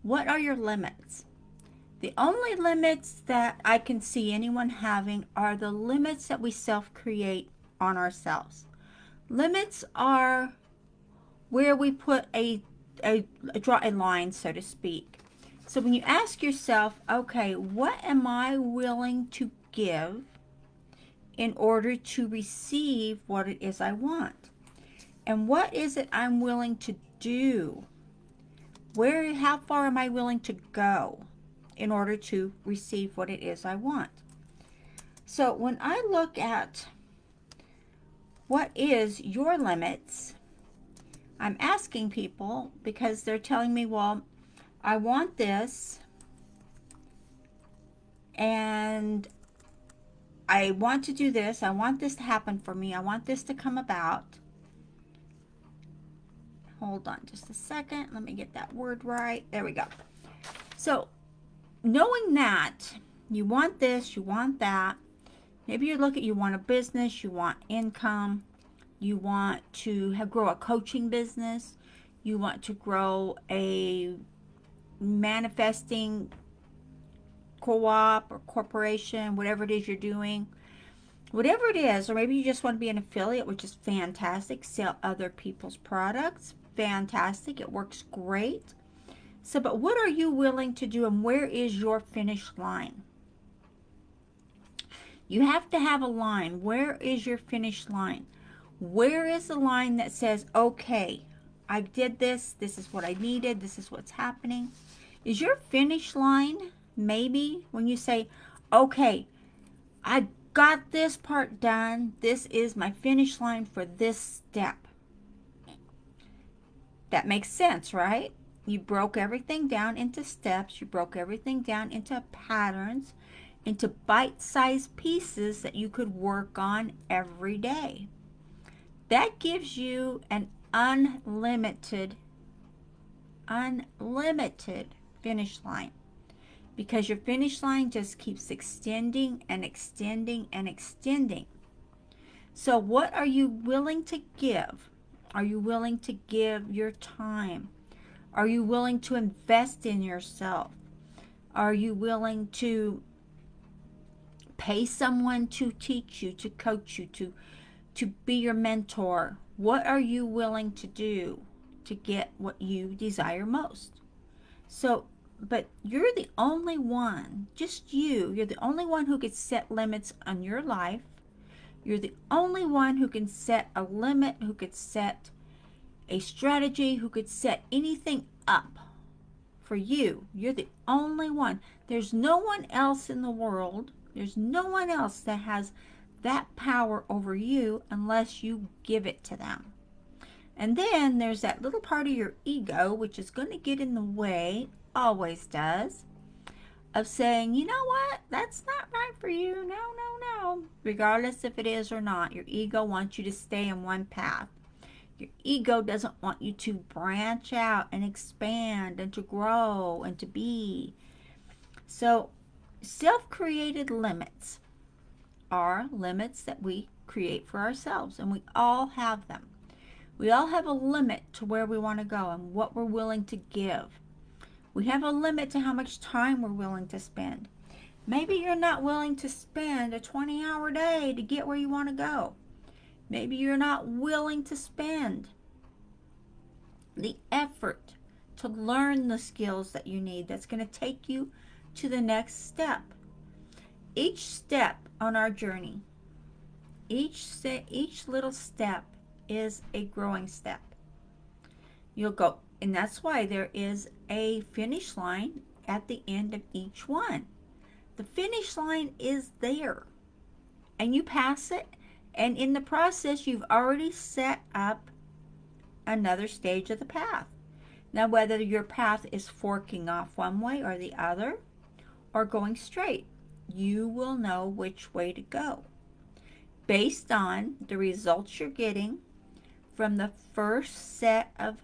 What are your limits? The only limits that I can see anyone having are the limits that we self-create on ourselves. Limits are where we put draw a line, so to speak. So when you ask yourself, okay, what am I willing to give in order to receive what it is I want? And what is it I'm willing to do? How far am I willing to go in order to receive what it is I want? So when I look at what is your limits, I'm asking people because they're telling me, well, I want this and I want to do this. I want this to happen for me. I want this to come about. Hold on just a second. Let me get that word right. There we go. So knowing that you want this, you want that, maybe you want a business, you want income, you want to grow a coaching business, you want to grow a manifesting co-op or corporation, whatever it is you're doing, whatever it is, or maybe you just want to be an affiliate, which is fantastic, sell other people's products, fantastic, it works great. So, but what are you willing to do, and where is your finish line? You have to have a line. Where is your finish line? Where is the line that says, okay, I did this, this is what I needed, this is what's happening? Is your finish line maybe when you say, okay, I got this part done, this is my finish line for this step? That makes sense, right? You broke everything down into steps. You broke everything down into patterns, into bite-sized pieces that you could work on every day. That gives you an unlimited finish line, because your finish line just keeps extending and extending and extending. So what are you willing to give? Are you willing to give your time? Are you willing to invest in yourself? Are you willing to pay someone to teach you, to coach you, to be your mentor? What are you willing to do to get what you desire most? So, but you're the only one, just you're the only one who can set limits on your life. You're the only one who can set a limit, who could set a strategy, who could set anything up for you. You're the only one. There's no one else in the world. There's no one else that has that power over you unless you give it to them. And then there's that little part of your ego, which is going to get in the way, always does, of saying, you know what, that's not right for you. No, no, no. Regardless if it is or not, your ego wants you to stay in one path. Your ego doesn't want you to branch out and expand and to grow and to be. So self-created limits are limits that we create for ourselves, and we all have them. We all have a limit to where we want to go and what we're willing to give. We have a limit to how much time we're willing to spend. Maybe you're not willing to spend a 20-hour day to get where you want to go. Maybe you're not willing to spend the effort to learn the skills that you need that's going to take you to the next step. Each step on our journey, each little step is a growing step. You'll go, and that's why there is a finish line at the end of each one. The finish line is there, and you pass it, and in the process, you've already set up another stage of the path. Now, whether your path is forking off one way or the other, or going straight, you will know which way to go based on the results you're getting from the first set of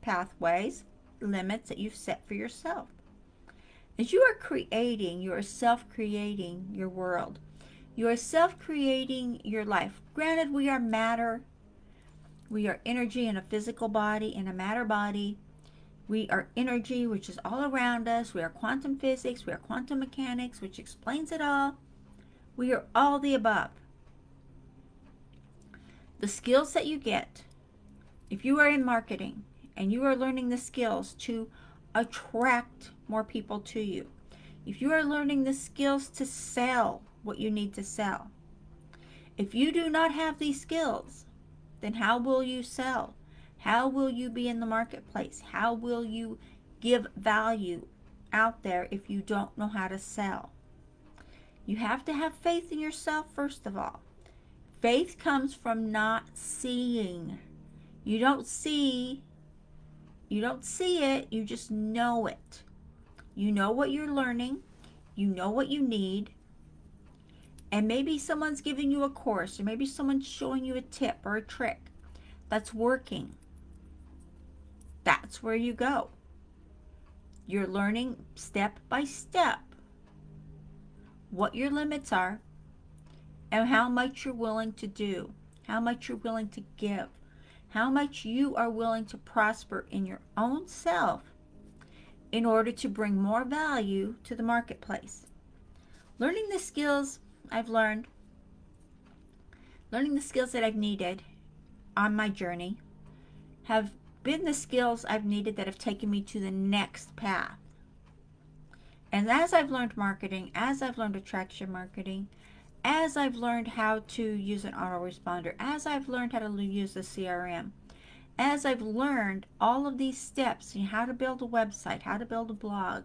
pathways, limits that you've set for yourself. As you are self-creating your world. You are self-creating your life. Granted, we are matter. We are energy in a physical body, in a matter body. We are energy, which is all around us. We are quantum physics. We are quantum mechanics, which explains it all. We are all the above. The skills that you get, if you are in marketing and you are learning the skills to attract more people to you, if you are learning the skills to sell what you need to sell, if you do not have these skills, then how will you sell? How will you be in the marketplace? How will you give value out there if you don't know how to sell? You have to have faith in yourself, first of all. Faith comes from not seeing. You don't see it, you just know it. You know what you're learning, you know what you need, and maybe someone's giving you a course, or maybe someone's showing you a tip or a trick that's working. That's where you go. You're learning step by step what your limits are and how much you're willing to do, how much you're willing to give, how much you are willing to prosper in your own self in order to bring more value to the marketplace. Learning the skills I've learned, learning the skills that I've needed on my journey have been the skills I've needed that have taken me to the next path. And as I've learned marketing, as I've learned attraction marketing, as I've learned how to use an autoresponder, as I've learned how to use the CRM, as I've learned all of these steps, how to build a website, how to build a blog,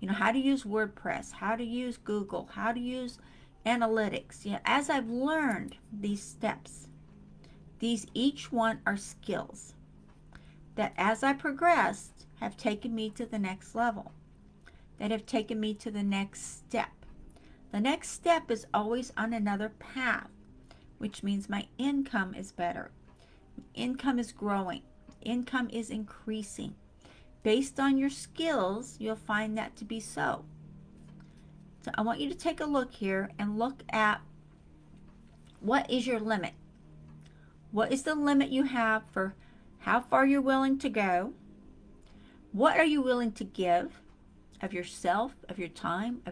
how to use WordPress, how to use Google, how to use analytics. As I've learned these steps, these each one are skills that as I progressed have taken me to the next level, that have taken me to the next step. The next step is always on another path, which means my income is better. Income is growing. Income is increasing. Based on your skills, you'll find that to be so. So I want you to take a look here and look at what is your limit. What is the limit you have for how far you're willing to go? What are you willing to give of yourself, of your time,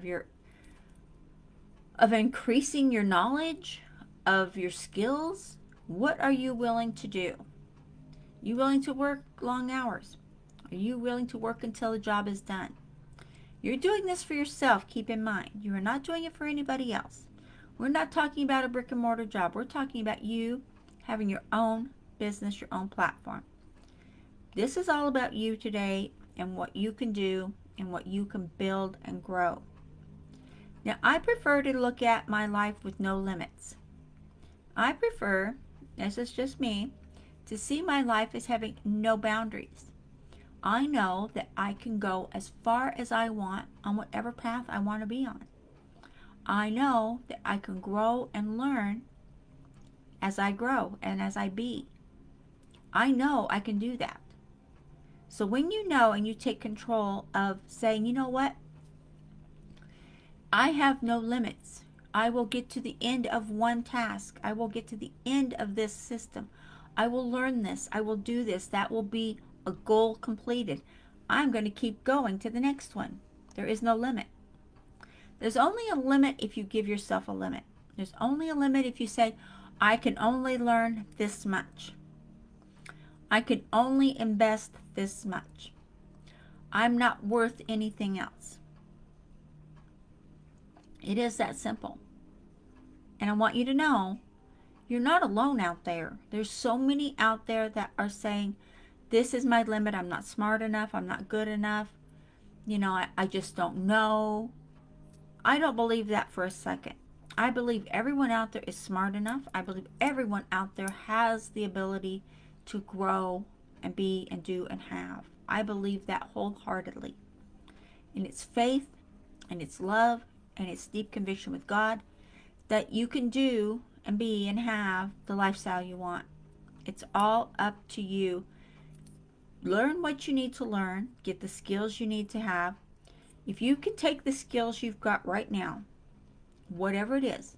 of increasing your knowledge, of your skills? What are you willing to do? You willing to work long hours? Are you willing to work until the job is done? You're doing this for yourself, keep in mind. You are not doing it for anybody else. We're not talking about a brick and mortar job. We're talking about you having your own business, your own platform. This is all about you today and what you can do and what you can build and grow. Now, I prefer to look at my life with no limits. I prefer, this is just me, to see my life as having no boundaries. I know that I can go as far as I want on whatever path I want to be on. I know that I can grow and learn as I grow and as I be. I know I can do that. So when you know and you take control of saying, you know what? I have no limits. I will get to the end of one task. I will get to the end of this system. I will learn this. I will do this. That will be a goal completed. I'm going to keep going to the next one. There is no limit. There's only a limit if you give yourself a limit. There's only a limit if you say, I can only learn this much. I can only invest this much. I'm not worth anything else. It is that simple. And I want you to know, you're not alone out there. There's so many out there that are saying, this is my limit. I'm not smart enough. I'm not good enough. I just don't know. I don't believe that for a second. I believe everyone out there is smart enough. I believe everyone out there has the ability to grow and be and do and have. I believe that wholeheartedly. And it's faith and it's love and it's deep conviction with God that you can do and be and have the lifestyle you want. It's all up to you. Learn what you need to learn. Get the skills you need to have. If you can take the skills you've got right now, whatever it is,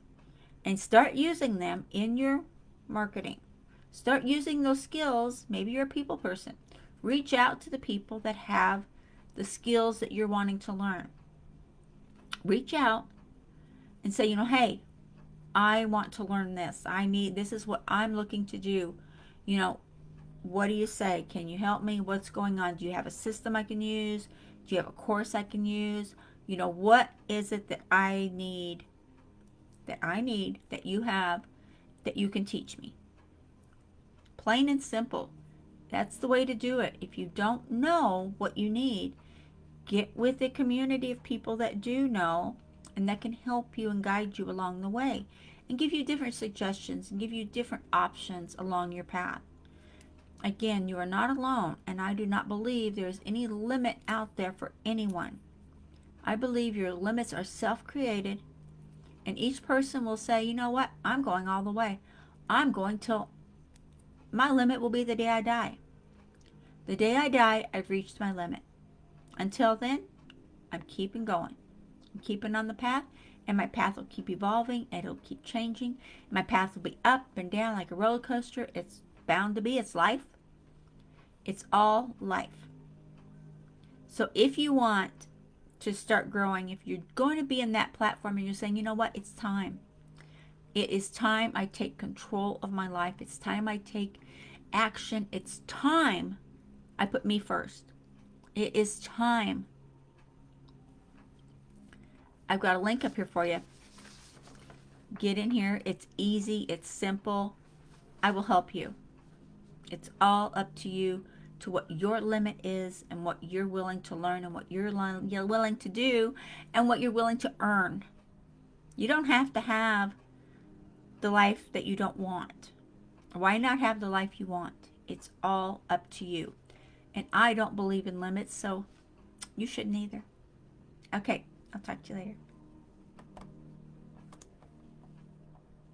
and start using them in your marketing. Start using those skills. Maybe you're a people person. Reach out to the people that have the skills that you're wanting to learn. Reach out and say, hey, I want to learn this. This is what I'm looking to do. What do you say? Can you help me? What's going on? Do you have a system I can use? Do you have a course I can use? What is it that I need that you have that you can teach me? Plain and simple. That's the way to do it. If you don't know what you need, get with a community of people that do know and that can help you and guide you along the way and give you different suggestions and give you different options along your path. Again, you are not alone, and I do not believe there is any limit out there for anyone. I believe your limits are self-created, and each person will say, you know what, I'm going all the way. I'm going till my limit will be the day I die. The day I die, I've reached my limit. Until then, I'm keeping going. I'm keeping on the path, and my path will keep evolving, and it'll keep changing. My path will be up and down like a roller coaster. It's bound to be. It's life. It's all life. So if you want to start growing, if you're going to be in that platform and you're saying, you know what, it's time. It is time I take control of my life. It's time I take action. It's time I put me first. It is time. I've got a link up here for you. Get in here. It's easy. It's simple. I will help you. It's all up to you, to what your limit is and what you're willing to learn and what you're willing to do and what you're willing to earn. You don't have to have the life that you don't want. Why not have the life you want? It's all up to you. And I don't believe in limits, so you shouldn't either. Okay, I'll talk to you later.